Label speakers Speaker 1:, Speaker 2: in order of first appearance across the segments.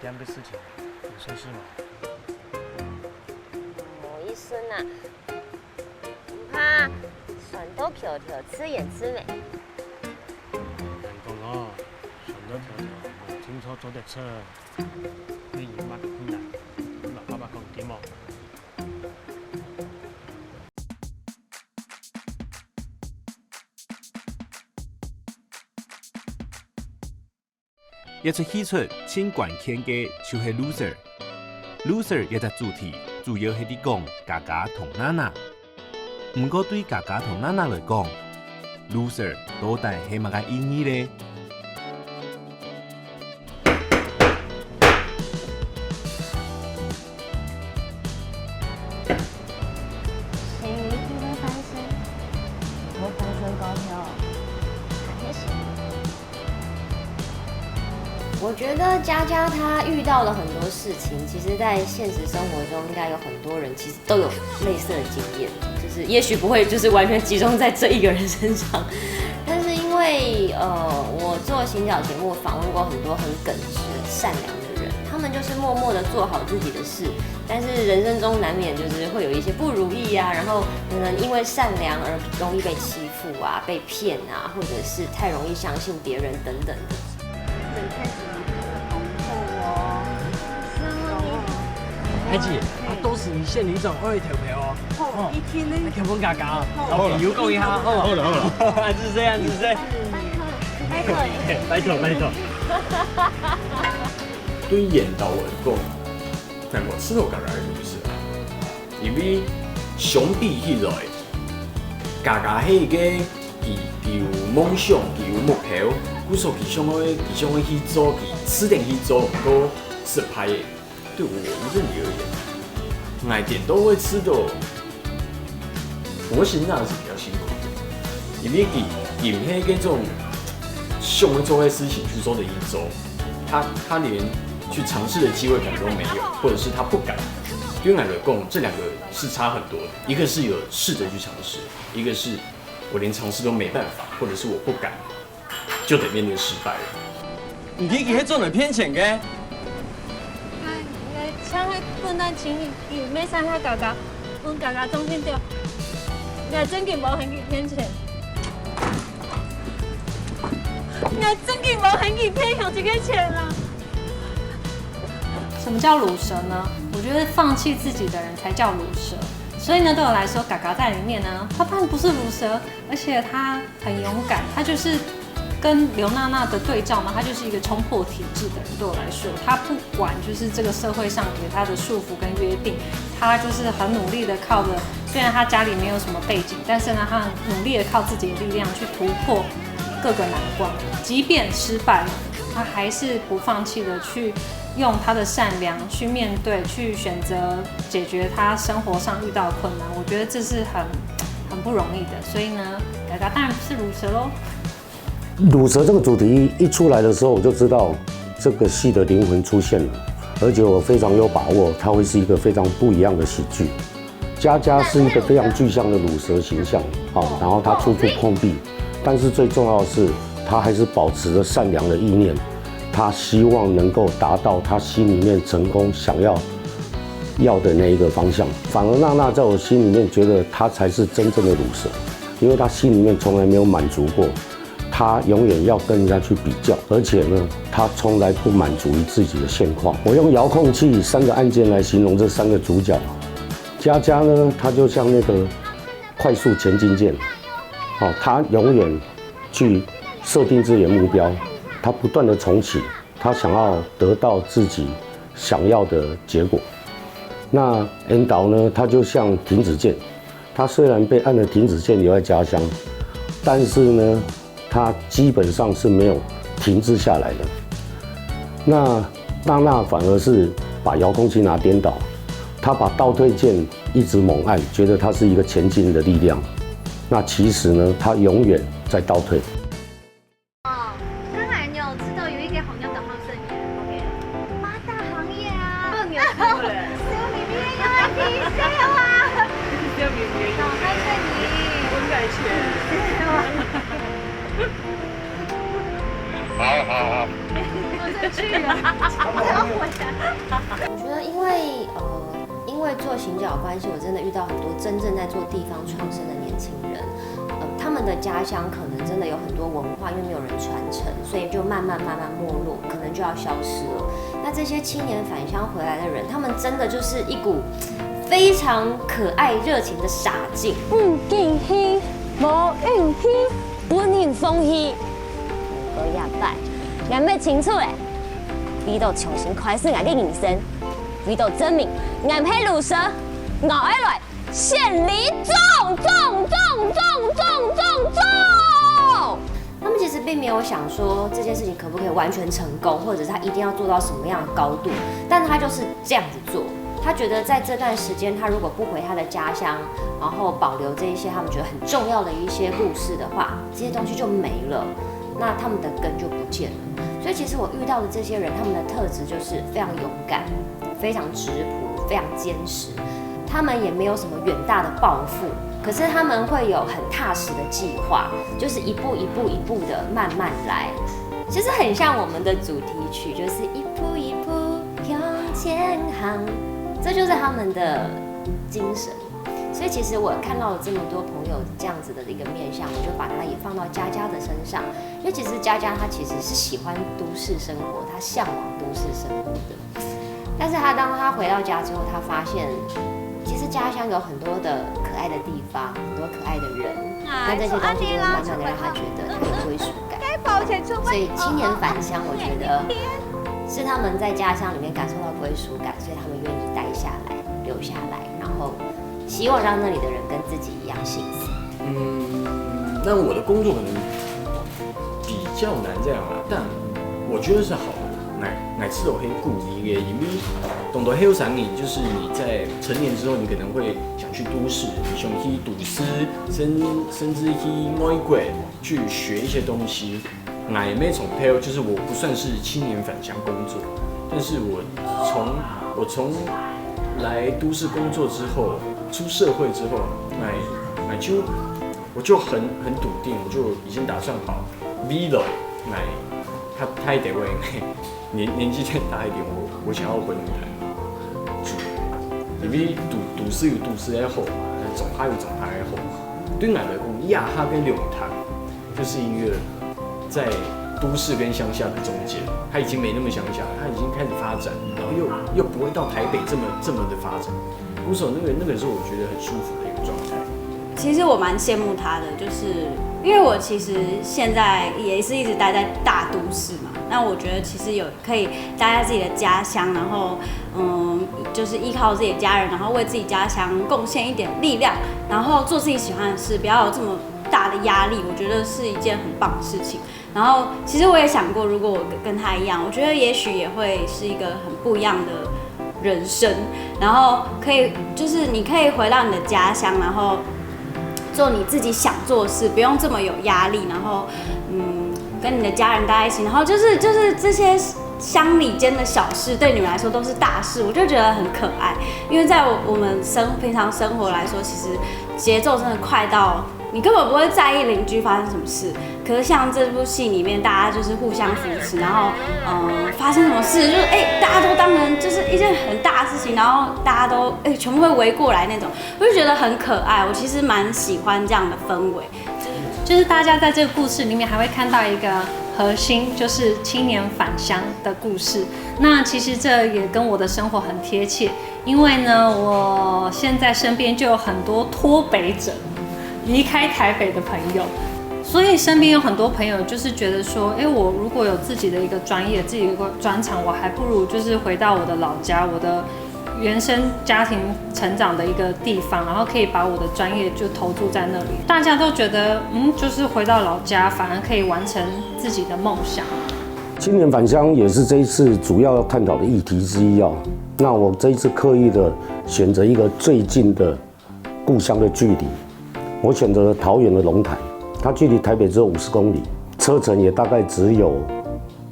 Speaker 1: 点的事情，有些事嘛。
Speaker 2: 医生啊，唔怕船都漂漂，吃也吃美。
Speaker 1: 人讲哦，船都漂漂，无清楚做得出，你要乜困难，老爸爸讲点哦。
Speaker 3: 一出戏出千管千嘅就是 loser。loser 一只主题主要係啲講嘎嘎同娜娜。唔過對嘎嘎同娜娜來講 ，loser 到底係乜嘅意義咧？
Speaker 2: 谁一定会翻身？我翻身高挑，还行。我觉得佳佳她遇到了很多事情，其实，在现实生活中，应该有很多人其实都有类似的经验，就是也许不会就是完全集中在这一个人身上，但是因为我做行脚节目，访问过很多很耿直、善良的人，他们就是默默的做好自己的事，但是人生中难免就是会有一些不如意啊，然后可能因为善良而容易被欺负啊、被骗啊，或者是太容易相信别人等等的。
Speaker 1: 孩子，到时限你种2条票哦。一天呢？条本价格，老朋友讲一下。好了好了，是这样是这样。拜托拜托。
Speaker 4: 对演导来讲，但我吃头嘎嘎的故事啊，因为上比起来，嘎嘎迄个伊有梦想，伊有目标，故说伊想要去做，伊指定去做，都是拍的。对我认为而言，哪点都会吃的。模型那是比较辛苦的，因为伊迄个种想要做的事情去做的一周，他连去尝试的机会感都没有，或者是他不敢。对我来讲，这两个是差很多的。一个是有试着去尝试，一个是我连尝试都没办法，或者是我不敢，就得面对失败了。
Speaker 5: 你可以给他做点骗钱嘅。
Speaker 6: 像迄困难情伊要使遐家家，阮家家总听着，也真紧无闲去骗钱，也真紧无闲去骗向这个钱啊！
Speaker 7: 什么叫鲁蛇呢？我觉得放弃自己的人才叫鲁蛇。所以呢，对我来说，嘎嘎在里面呢，他不但不是鲁蛇，而且他很勇敢，他就是跟刘娜娜的对照呢，他就是一个冲破体制的人。对我来说，他不管就是这个社会上给他的束缚跟约定，他就是很努力的靠着，虽然他家里没有什么背景，但是呢，他很努力的靠自己的力量去突破各个难关，即便失败了，他还是不放弃的去用他的善良去面对，去选择解决他生活上遇到的困难。我觉得这是很不容易的。所以呢，嘎嘎当然不是鲁蛇喽。
Speaker 8: 鲁蛇这个主题一出来的时候，我就知道这个戏的灵魂出现了，而且我非常有把握，它会是一个非常不一样的喜剧。佳佳是一个非常具象的鲁蛇形象，然后她处处碰壁，但是最重要的是，她还是保持着善良的意念，她希望能够达到她心里面成功想要的那一个方向。反而娜娜在我心里面觉得她才是真正的鲁蛇，因为她心里面从来没有满足过。他永远要跟人家去比较，而且呢，他从来不满足于自己的现况。我用遥控器3个按键来形容这3个主角。佳佳呢，他就像那个快速前进键，他永远去设定自己的目标，他不断的重启，他想要得到自己想要的结果。那恩导呢，他就像停止键，他虽然被按了停止键留在家乡，但是呢，他基本上是没有停滞下来的。那娜娜反而是把遥控器拿颠倒，她把倒退键一直猛按，觉得它是一个前进的力量。那其实呢，她永远在倒退。
Speaker 6: 刚才你有知道有一个好像的好生意 ，OK， 八大行业啊，你有听过嘞？小咪咪有啊，第一小啊，小咪咪，脑袋在你，温改钱。好。再去啊，我要回来。
Speaker 2: 我觉得因为做行脚关系，我真的遇到很多真正在做地方创生的年轻人。他们的家乡可能真的有很多文化，因为没有人传承，所以就慢慢没落，可能就要消失了。那这些青年返乡回来的人，他们真的就是一股非常可爱热情的傻劲。
Speaker 9: 敬希，无运气，本应风气。我也拜，人要清楚诶，为到重新开始我的人生，为到证明俺配乳蛇，熬下来献礼重。
Speaker 2: 他们其实并没有想说这件事情可不可以完全成功，或者是他一定要做到什么样的高度，但他就是这样子做。他觉得在这段时间，他如果不回他的家乡，然后保留这一些他们觉得很重要的一些故事的话，这些东西就没了，那他们的根就不见了。所以其实我遇到的这些人，他们的特质就是非常勇敢、非常质朴、非常坚持。他们也没有什么远大的抱负，可是他们会有很踏实的计划，就是一步的慢慢来，其实很像我们的主题曲，就是一步一步向前行，这就是他们的精神。所以其实我看到了这么多朋友这样子的一个面向，我就把它也放到佳佳的身上，因为其实佳佳她其实是喜欢都市生活，她向往都市生活的，但是当她回到家之后，她发现其实家乡有很多的可爱的地方，很多可爱的人，那这些东西就会慢慢的让他觉得他有归属感。所以青年返乡，我觉得是他们在家乡里面感受到归属感，所以他们愿意待下来、留下来，然后希望让那里的人跟自己一样幸福。
Speaker 4: 那我的工作可能比较难这样啦，但我觉得是好的。乃次都可以鼓励的，因为懂得黑产你就是你在成年之后，你可能会想去都市，你想去读书，甚至去外国去学一些东西。乃没从配偶，就是我不算是青年返乡工作，但是我从来都市工作之后，出社会之后，我就很笃定，我就已经打算好未来他得为年纪再大一点，我想要回龙潭住，因为都市有都市的好嘛，总哈有总哈的好。对我来讲，亚哈跟龙潭就是一个在都市跟乡下的中间，它已经没那么乡下了，它已经开始发展，然后又不会到台北这么的发展。鼓手那个是我觉得很舒服的一个状态。
Speaker 10: 其实我蛮羡慕他的，就是因为我其实现在也是一直待在大都市嘛，那我觉得其实有可以待在自己的家乡，然后就是依靠自己的家人，然后为自己家乡贡献一点力量，然后做自己喜欢的事，不要有这么大的压力，我觉得是一件很棒的事情。然后其实我也想过，如果我跟他一样，我觉得也许也会是一个很不一样的人生，然后可以就是你可以回到你的家乡，然后做你自己想做的事，不用这么有压力，然后跟你的家人待在一起，然后就是这些乡里间的小事对你们来说都是大事，我就觉得很可爱。因为在我们平常生活来说，其实节奏真的快到你根本不会在意邻居发生什么事。可是像这部戏里面，大家就是互相扶持，然后发生什么事就是大家都当成就是一件很大的事情，然后大家都全部会围过来那种，我就觉得很可爱。我其实蛮喜欢这样的氛围。
Speaker 7: 就是大家在这个故事里面还会看到一个核心，就是青年返乡的故事。那其实这也跟我的生活很贴切，因为呢，我现在身边就有很多脱北者，离开台北的朋友，所以身边有很多朋友就是觉得说，我如果有自己的一个专业、自己的一个专长，我还不如就是回到我的老家，我的原生家庭成长的一个地方，然后可以把我的专业就投注在那里。大家都觉得，就是回到老家，反而可以完成自己的梦想。
Speaker 8: 青年返乡也是这一次主要要探讨的议题之一哦。那我这一次刻意的选择一个最近的故乡的距离，我选择了桃园的龙潭，它距离台北只有50公里，车程也大概只有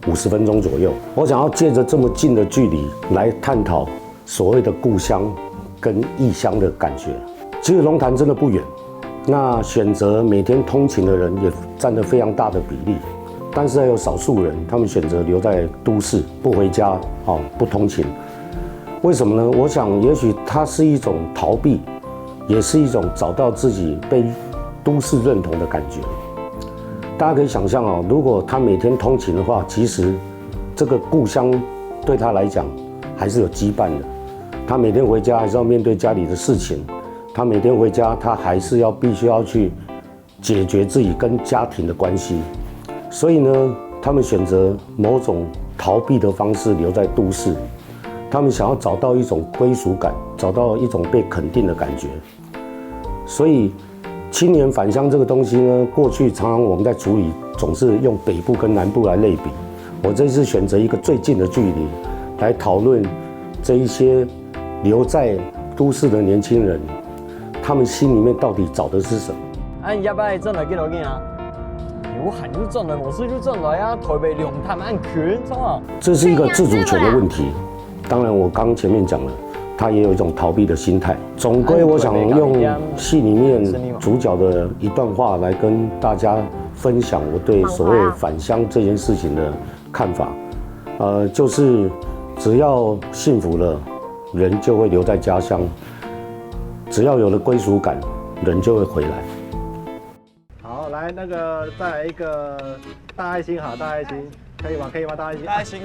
Speaker 8: 50分钟左右。我想要借着这么近的距离来探讨所谓的故乡跟异乡的感觉。其实龙潭真的不远，那选择每天通勤的人也占了非常大的比例。但是还有少数人，他们选择留在都市不回家，不通勤。为什么呢？我想，也许它是一种逃避，也是一种找到自己被都市认同的感觉。大家可以想象如果他每天通勤的话，其实这个故乡对他来讲还是有羁绊的。他每天回家还是要面对家里的事情，他每天回家他还是必须要去解决自己跟家庭的关系。所以呢，他们选择某种逃避的方式留在都市，他们想要找到一种归属感，找到一种被肯定的感觉。所以青年返乡这个东西呢，过去常常我们在处理总是用北部跟南部来类比。我这次选择一个最近的距离来讨论这一些留在都市的年轻人，他们心里面到底找的是什么？
Speaker 1: 你要不要转来几多件啊？有喊就转来，我是就转来啊，台北龙潭按拳，是吧？
Speaker 8: 这是一个自主权的问题。当然，我刚前面讲了。他也有一种逃避的心态。总归，我想用戏里面主角的一段话来跟大家分享我对所谓返乡这件事情的看法。就是只要幸福了，人就会留在家乡；只要有了归属感，人就会回来。
Speaker 11: 好，来那个再来一个大爱心，好，大爱心，可以吗？可以吗？大爱心。
Speaker 5: 大爱心。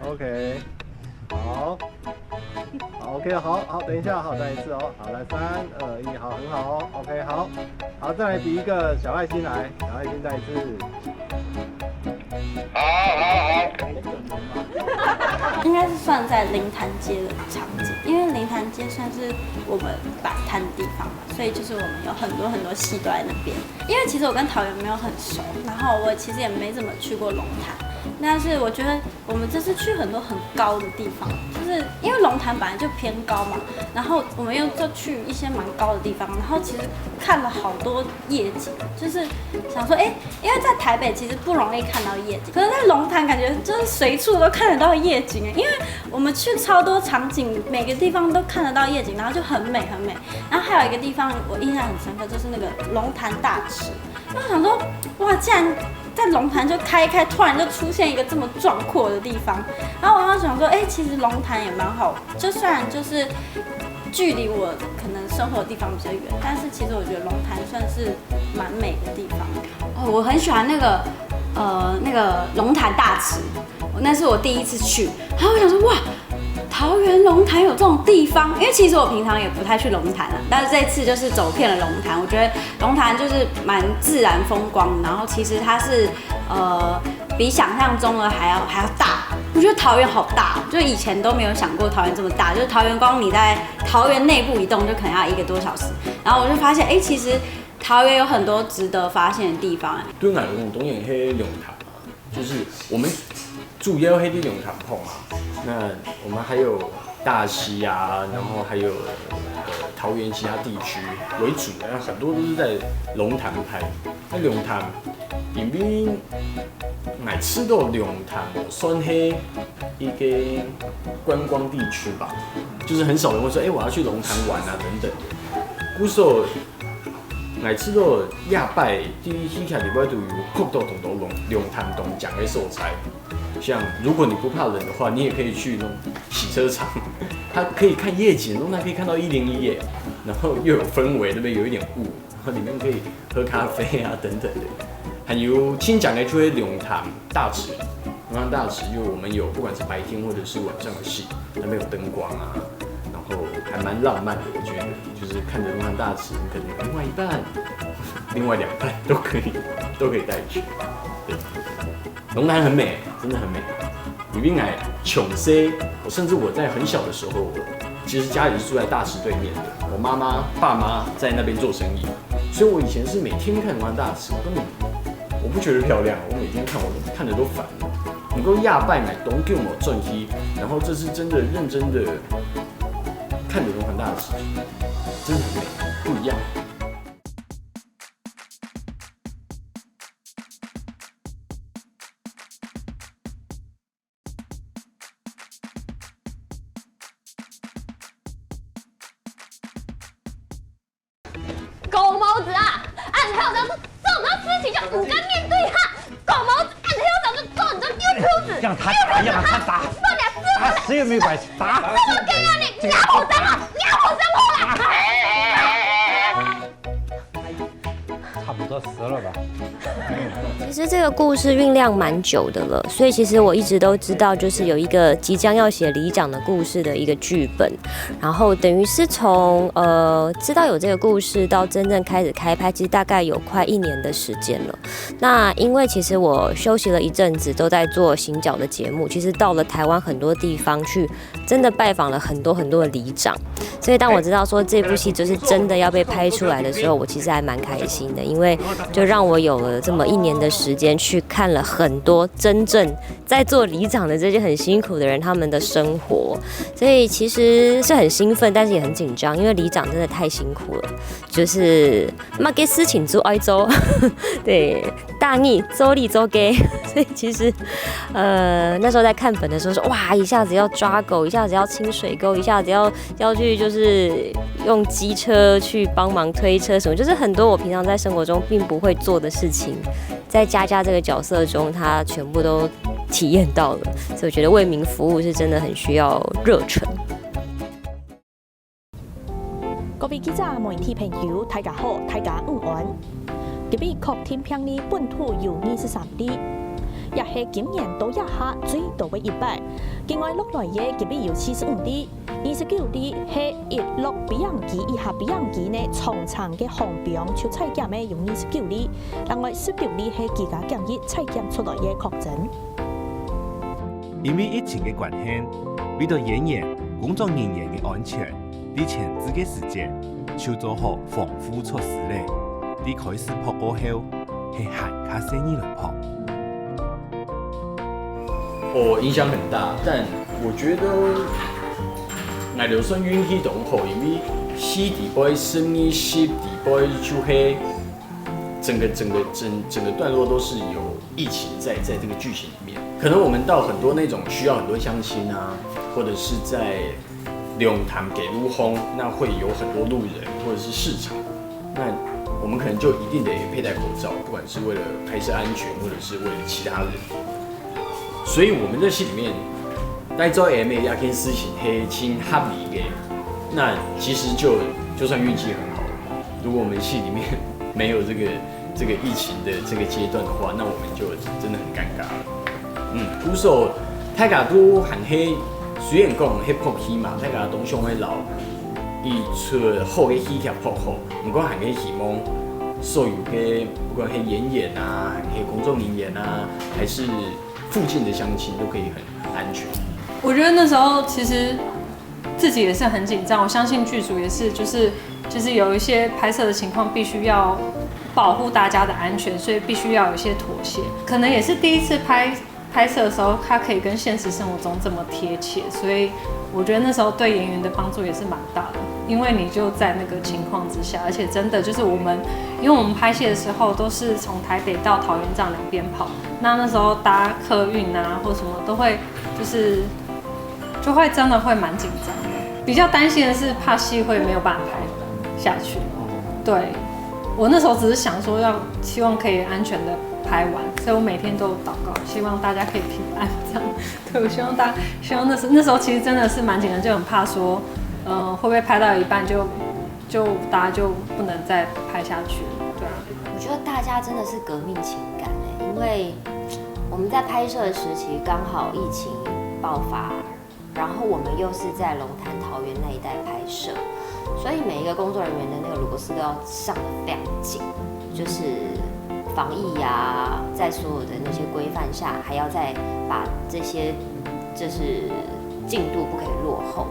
Speaker 11: OK。好 ，OK， 好，等一下，好，再一次哦，好，来3、2、1，好，很好哦 ，OK， 好，再来比一个小爱心来，小爱心再一次，
Speaker 10: 应该是算在灵潭街的场景，因为灵潭街算是我们摆摊的地方嘛，所以就是我们有很多戏都在那边。因为其实我跟桃园没有很熟，然后我其实也没怎么去过龙潭。但是我觉得我们这次去很多很高的地方，就是因为龙潭本来就偏高嘛，然后我们又去一些蛮高的地方，然后其实看了好多夜景，就是想说，因为在台北其实不容易看到夜景，可是在龙潭感觉就是随处都看得到夜景因为我们去超多场景，每个地方都看得到夜景，然后就很美很美。然后还有一个地方我印象很深刻，就是那个龙潭大池，我想说，哇，竟然在龙潭就开一开，突然就出现一个这么壮阔的地方，然后我就想说，其实龙潭也蛮好，就虽然就是距离我可能生活的地方比较远，但是其实我觉得龙潭算是蛮美的地方。
Speaker 12: 我很喜欢那个龙潭大池，那是我第一次去，然后我想说，哇，桃园龙潭有这种地方，因为其实我平常也不太去龙潭但是这次就是走遍了龙潭。我觉得龙潭就是蛮自然风光，然后其实它是比想象中的还要大。我觉得桃园好大，就以前都没有想过桃园这么大。就是桃园光你在桃园内部移动就可能要1个多小时，然后我就发现，其实桃园有很多值得发现的地方。
Speaker 4: 对我来讲，当然是龙潭嘛，就是我们主要是在龙潭碰啊。那我们还有大溪啊，然后还有桃园其他地区为主，很多都是在龙潭拍。那龙潭因为买吃到龙潭算是一个观光地区吧，就是很少人会说，我要去龙潭玩啊等等。古时候买吃到亚拜第一起来礼拜都有酷到同到龙潭东奖的所在。像如果你不怕冷的话，你也可以去那种洗车场，它可以看夜景，龙潭可以看到101耶，然后又有氛围，那边有一点雾，然后里面可以喝咖啡啊等等的。还有新讲的就是龙潭大池，龙潭大池就我们有不管是白天或者是晚上的戏，那边有灯光啊，然后还蛮浪漫的，我觉得就是看着龙潭大池，你可能另外一半、另外2半都可以带去。对，龙潭很美，真的很美。里面来穷西，甚至我在很小的时候，其实家里是住在大池对面的，我妈妈、爸妈在那边做生意，所以我以前是每天看龙潭大池，根本我不觉得漂亮，我每天看我都看得都烦了。能够亚拜买东给我转机，然后这是真的认真的看着龙潭大池，真的很美，不一样。
Speaker 9: 狗毛子啊！按照这种事情就不敢面对哈！毛，按黑我早就揍你这丢秃子！
Speaker 1: 让他打，让他打，打死也没关系，打！
Speaker 9: 这么干啊你！你要我生啊！你要我生我啦！
Speaker 1: 差不多死了吧？
Speaker 2: 其实这个故事酝酿蛮久的了，所以其实我一直都知道，就是有一个即将要写里长的故事的一个剧本，然后等于是从知道有这个故事到真正开始开拍，其实大概有快1年的时间了。那因为其实我休息了一阵子，都在做行脚的节目，其实到了台湾很多地方去，真的拜访了很多的里长，所以当我知道说这部戏就是真的要被拍出来的时候，我其实还蛮开心的，因为就让我有了这么1年的时间去看了很多真正在做里长的这些很辛苦的人他们的生活，所以其实是很兴奋，但是也很紧张，因为里长真的太辛苦了，就是嘛给事情做爱做，对，大逆周立周给，所以其实那时候在看本的时候说哇，一下子要抓狗，一下子要清水沟，一下子要去就是用机车去帮忙推车什么，就是很多我平常在生活中并不会做的事情，在佳佳这个角色中，他全部都体验到了，所以我觉得为民服务是真的很需要热忱。
Speaker 13: 各位记者、媒体朋友，大家好，大家午安。今日确定平日本土有23例，也是今年度以下最多的一摆。境外落来的今日有45例，29例是16比样期以下比样期呢床床嘅红病出采检的有29例，另外16例是居家检疫采检出来嘅确诊。
Speaker 3: 因为疫情嘅关系，为了演员、工作人员嘅安全，伫前置嘅时间，就做好防护措施咧。伫开始扑过后，是喊卡生意来扑。
Speaker 4: 影响很大，但我觉得我就算运气都好，因为戏底杯生意戏底杯就黑，整个段落都是有疫情在这个剧情里面。可能我们到很多那种需要很多乡亲啊，或者是在龙潭给路轰，那会有很多路人或者是市场，那我们可能就一定得佩戴口罩，不管是为了拍摄安全，或者是为了其他人。所以我们在戏里面，带做 M 也跟事情黑亲合理的，那其实就算运气很好，如果我们戏里面没有这个疫情的这个阶段的话，那我们就真的很尴尬了。鼓手大家都很黑，虽然讲迄扑戏嘛，大家都上迄老，伊出好嘅戏剧扑好，不过很嘅希望所有嘅不管係演员啊，还是工作人员啊，还是附近的乡亲都可以很安全。
Speaker 7: 我觉得那时候其实自己也是很紧张，我相信剧组也是，就是有一些拍摄的情况必须要保护大家的安全，所以必须要有一些妥协。可能也是第一次拍摄的时候，它可以跟现实生活中这么贴切，所以我觉得那时候对演员的帮助也是蛮大的，因为你就在那个情况之下，而且真的就是因为我们拍戏的时候都是从台北到桃园这样两边跑，那时候搭客运啊或什么都会就会真的会蛮紧张的，比较担心的是怕戏会没有办法拍下去。对，我那时候只是想说希望可以安全的拍完，所以我每天都有祷告，希望大家可以平安这样。对，我希望那时候其实真的是蛮紧张，就很怕说，会不会拍到一半就大家就不能再拍下去了，对啊。
Speaker 2: 我觉得大家真的是革命情感因为我们在拍摄的时期刚好疫情爆发，然后我们又是在龙潭桃园那一带拍摄，所以每一个工作人员的那个螺丝都要上得非常紧，就是防疫啊，在所有的那些规范下，还要再把这些就是进度不可以落后，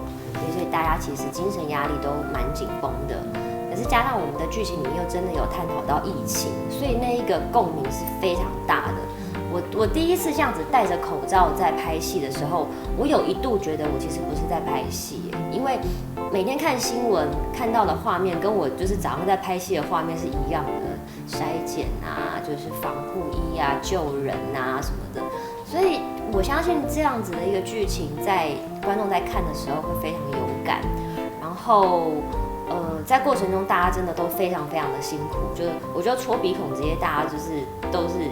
Speaker 2: 所以大家其实精神压力都蛮紧绷的。可是加上我们的剧情里面又真的有探讨到疫情，所以那一个共鸣是非常大的。我第一次这样子戴着口罩在拍戏的时候，我有一度觉得我其实不是在拍戏，因为每天看新闻看到的画面跟我就是早上在拍戏的画面是一样的，筛检啊，就是防护衣啊、救人啊什么的，所以我相信这样子的一个剧情，在观众在看的时候会非常有感，然后在过程中大家真的都非常非常的辛苦，就是我觉得戳鼻孔这些大家就是都是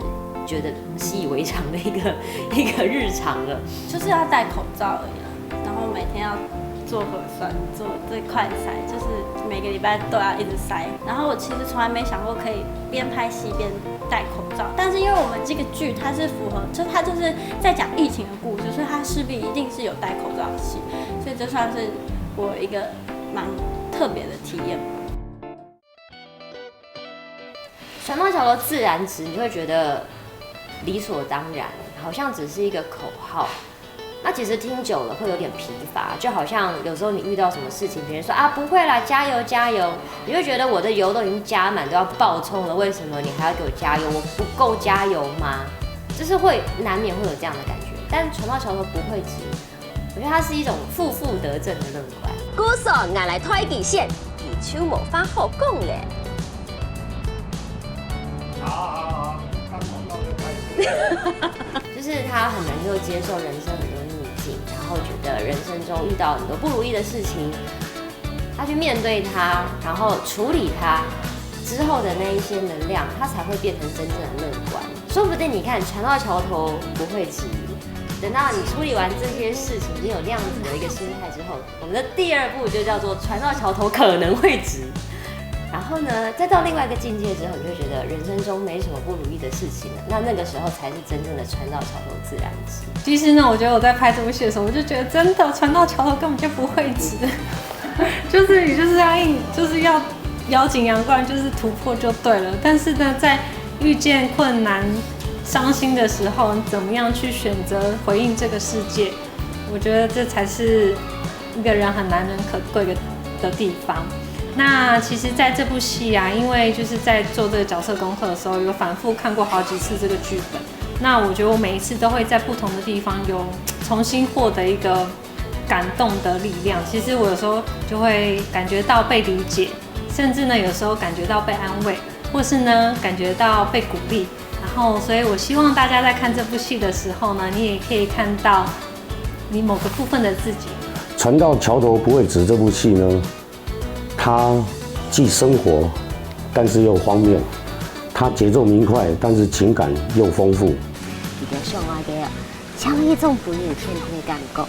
Speaker 2: 觉得习以为常的一个日常了。
Speaker 12: 就是要戴口罩而已啦，然后每天要做核酸，做最快筛，就是每个礼拜都要一直筛。然后我其实从来没想过可以边拍戏边戴口罩，但是因为我们这个剧它是符合，就它就是在讲疫情的故事，所以它势必一定是有戴口罩的戏，所以这算是我一个蛮特别的体验。
Speaker 2: 船到桥头自然直，你会觉得理所当然，好像只是一个口号。那其实听久了会有点疲乏，就好像有时候你遇到什么事情，别人说啊不会啦，加油加油，你会觉得我的油都已经加满，都要爆冲了，为什么你还要给我加油？我不够加油吗？就是会难免会有这样的感觉。但船到桥头不会直，我觉得它是一种负得正的乐观。
Speaker 9: 鼓手俺来推底线，底手无法好讲咧。
Speaker 11: 好，看广告就开始。
Speaker 2: 就是他很能够接受人生很多逆境，然后觉得人生中遇到很多不如意的事情，他去面对它，然后处理它之后的那一些能量，他才会变成真正的乐观。说不定你看船到桥头不会直，等到你处理完这些事情，你有那样子的一个心态之后，我们的第二步就叫做船到桥头可能会直。然后呢，再到另外一个境界之后，你就会觉得人生中没什么不如意的事情了。那个时候才是真正的船到桥头自然直。
Speaker 7: 其实呢，我觉得我在拍这部戏的时候，我就觉得真的船到桥头根本就不会直，就是你就是要硬，就是要咬紧牙关，就是突破就对了。但是呢，在遇见困难、伤心的时候，你怎么样去选择回应这个世界？我觉得这才是一个人很难能可贵的地方。那其实在这部戏啊，因为就是在做这个角色功课的时候，有反复看过好几次这个剧本。那我觉得我每一次都会在不同的地方有重新获得一个感动的力量。其实我有时候就会感觉到被理解，甚至呢有时候感觉到被安慰，或是呢感觉到被鼓励。然后，所以我希望大家在看这部戏的时候呢，你也可以看到你某个部分的自己。
Speaker 8: 船到桥头不会直这部戏呢，它既生活，但是又荒谬；它节奏明快，但是情感又丰富。
Speaker 9: 比较上来嘅，像一种不言天天感觉。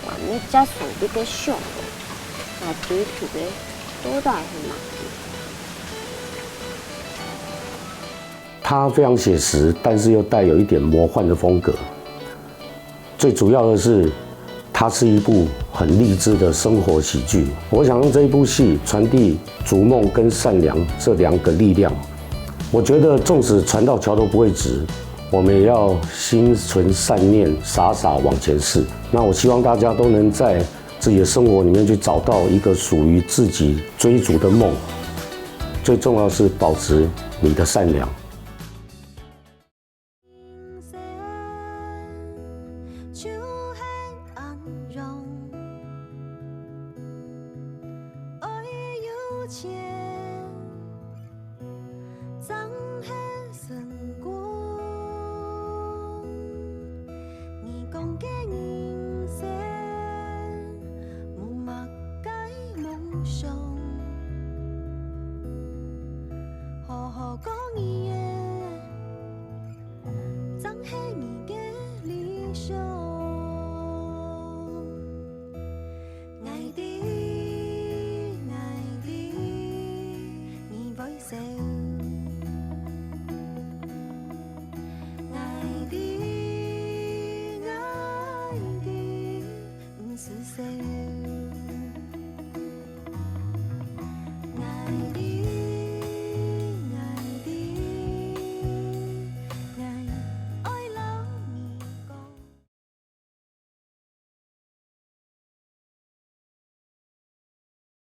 Speaker 9: 哇，你家属比较上，那对土嘅多大很嘛？
Speaker 8: 它非常写实，但是又带有一点魔幻的风格。最主要的是，它是一部很励志的生活喜剧。我想用这一部戏传递逐梦跟善良这两个力量。我觉得，纵使船到桥头不会直，我们也要心存善念，傻傻往前试。那我希望大家都能在自己的生活里面去找到一个属于自己追逐的梦。最重要是保持你的善良。
Speaker 14: 爱有情。